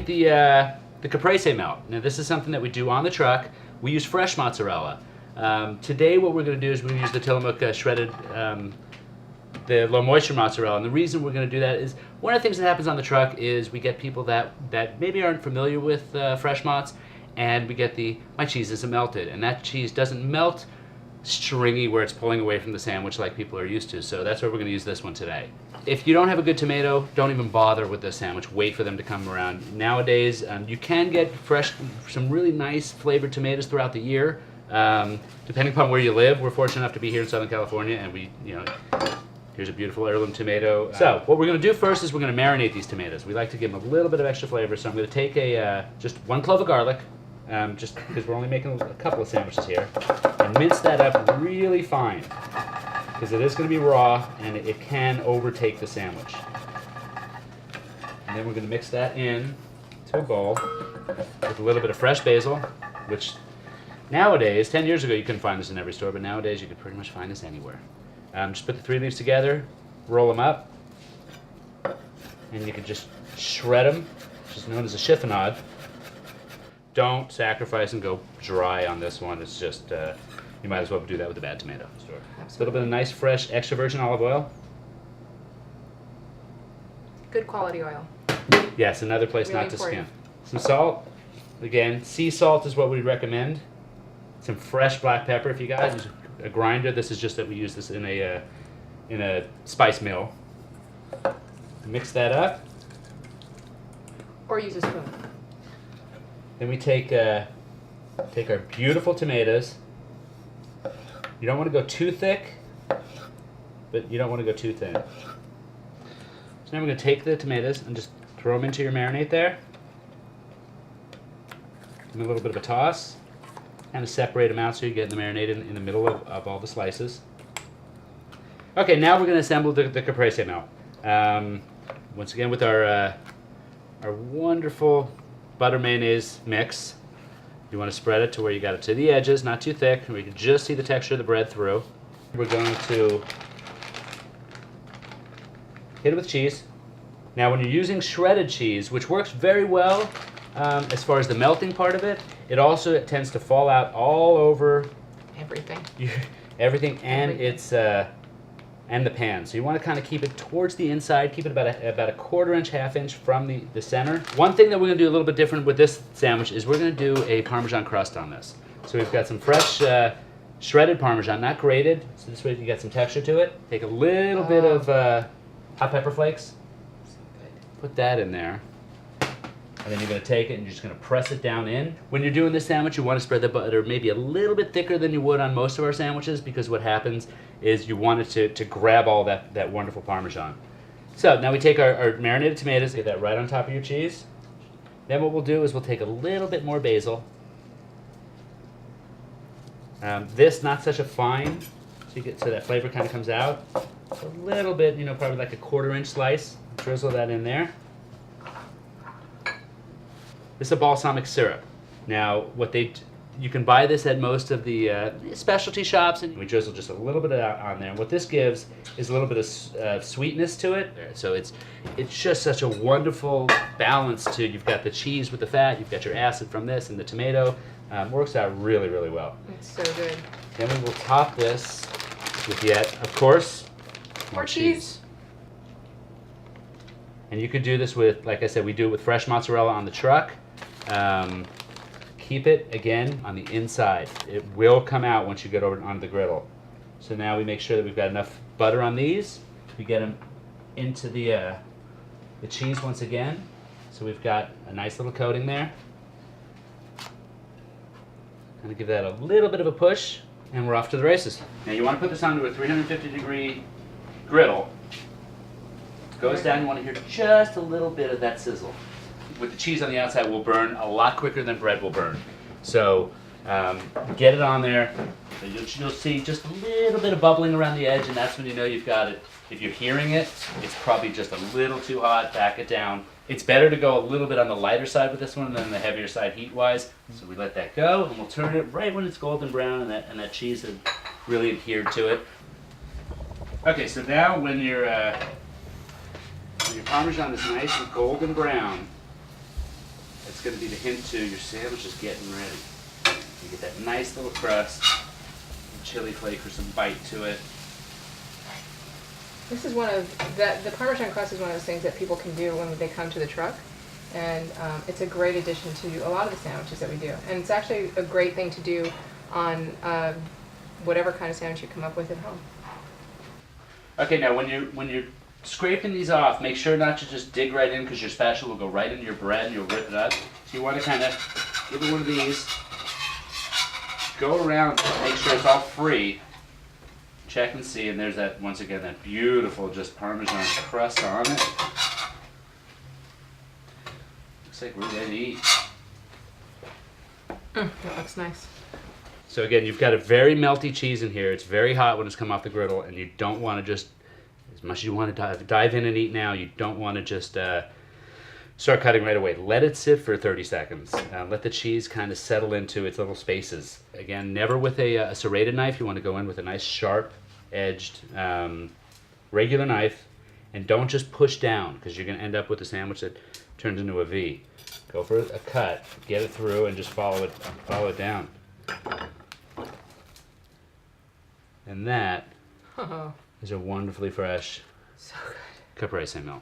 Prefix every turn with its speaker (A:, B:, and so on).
A: make the Caprese Melt. Now this is something that we do on the truck. We use fresh mozzarella. Today what we're going to do is we're going to use the Tillamook shredded, the low moisture mozzarella. And the reason we're going to do that is one of the things that happens on the truck is we get people that maybe aren't familiar with fresh mozz, and we get my cheese isn't melted, and that cheese doesn't melt stringy where it's pulling away from the sandwich like people are used to. So that's why we're going to use this one today. If you don't have a good tomato, don't even bother with the sandwich. Wait for them to come around. Nowadays, you can get some really nice flavored tomatoes throughout the year. Depending upon where you live, we're fortunate enough to be here in Southern California, and here's a beautiful heirloom tomato. So what we're going to do first is we're going to marinate these tomatoes. We like to give them a little bit of extra flavor, so I'm going to take just 1 clove of garlic, just because we're only making a couple of sandwiches here, and mince that up really fine, because it is going to be raw and it can overtake the sandwich. And then we're going to mix that in to a bowl with a little bit of fresh basil, which nowadays, 10 years ago you couldn't find this in every store, but nowadays you can pretty much find this anywhere. Just put the 3 leaves together, roll them up, and you can just shred them, which is known as a chiffonade. Don't sacrifice and go dry on this one. It's just, you might as well do that with a bad tomato. Sure. A little bit of nice, fresh, extra virgin olive oil.
B: Good quality oil.
A: Yes, another place
B: Really
A: not to
B: important.
A: skim. Some salt. Again, sea salt is what we recommend. Some fresh black pepper. If you guys use a grinder, this is just that we use this in a spice mill. Mix that up.
B: Or use a spoon.
A: Then we take our beautiful tomatoes. You don't want to go too thick, but you don't want to go too thin. So now we're going to take the tomatoes and just throw them into your marinade there. Give them a little bit of a toss. Kind of separate them out so you get the marinade in the middle of all the slices. Okay, now we're going to assemble the Caprese Melt. Once again with our wonderful butter mayonnaise mix. You want to spread it to where you got it to the edges, not too thick, and we can just see the texture of the bread through. We're going to hit it with cheese. Now when you're using shredded cheese, which works very well as far as the melting part of it, it also tends to fall out all over
B: Everything.
A: everything and it's and the pan. So you want to kind of keep it towards the inside, keep it about a 1/4 inch, 1/2 inch from the center. One thing that we're going to do a little bit different with this sandwich is we're going to do a Parmesan crust on this. So we've got some fresh shredded Parmesan, not grated, so this way you get some texture to it. Take a little bit of hot pepper flakes, put that in there. And then you're going to take it and you're just going to press it down in. When you're doing this sandwich, you want to spread the butter maybe a little bit thicker than you would on most of our sandwiches, because what happens is you want it to grab all that wonderful Parmesan. So now we take our marinated tomatoes, get that right on top of your cheese. Then what we'll do is we'll take a little bit more basil. This, not such a fine, so that flavor kind of comes out. A little bit, probably like a 1/4 inch slice. Drizzle that in there. This is a balsamic syrup. Now, you can buy this at most of the specialty shops, and we drizzle just a little bit of that on there. And what this gives is a little bit of sweetness to it. So it's just such a wonderful balance to, you've got the cheese with the fat, you've got your acid from this, and the tomato. Works out really, really well.
B: It's so good.
A: Then we will top this with of course,
B: more cheese.
A: And you could do this with, like I said, we do it with fresh mozzarella on the truck. Keep it, again, on the inside. It will come out once you get over onto the griddle. So now we make sure that we've got enough butter on these. We get them into the cheese once again. So we've got a nice little coating there. Kind of give that a little bit of a push, and we're off to the races. Now you want to put this onto a 350-degree griddle. Goes down, you want to hear just a little bit of that sizzle. With the cheese on the outside will burn a lot quicker than bread will burn. So get it on there. You'll see just a little bit of bubbling around the edge, and that's when you know you've got it. If you're hearing it, it's probably just a little too hot. Back it down. It's better to go a little bit on the lighter side with this one than the heavier side heat-wise. So we let that go, and we'll turn it right when it's golden brown and that cheese has really adhered to it. Okay, so now when your Parmesan is nice and golden brown, That's going to be the hint to your sandwich is getting ready. You get that nice little crust, chili flake or some bite to it.
B: This is one of the Parmesan crust is one of those things that people can do when they come to the truck, and it's a great addition to a lot of the sandwiches that we do. And it's actually a great thing to do on whatever kind of sandwich you come up with at home.
A: Okay, now when you're scraping these off, make sure not to just dig right in because your spatula will go right into your bread and you'll rip it up. So you want to kind of give it one of these, go around, make sure it's all free. Check and see, and there's that, once again, that beautiful just Parmesan crust on it. Looks like we're ready to eat.
B: That looks nice.
A: So again, you've got a very melty cheese in here. It's very hot when it's come off the griddle, and you don't want to just, as much as you want to dive in and eat now, you don't want to just start cutting right away. Let it sit for 30 seconds. Let the cheese kind of settle into its little spaces. Again, never with a serrated knife. You want to go in with a nice sharp-edged regular knife, and don't just push down because you're going to end up with a sandwich that turns into a V. Go for a cut, get it through, and just follow it down. And that is a wonderfully fresh
B: So good.
A: Caprese Melt.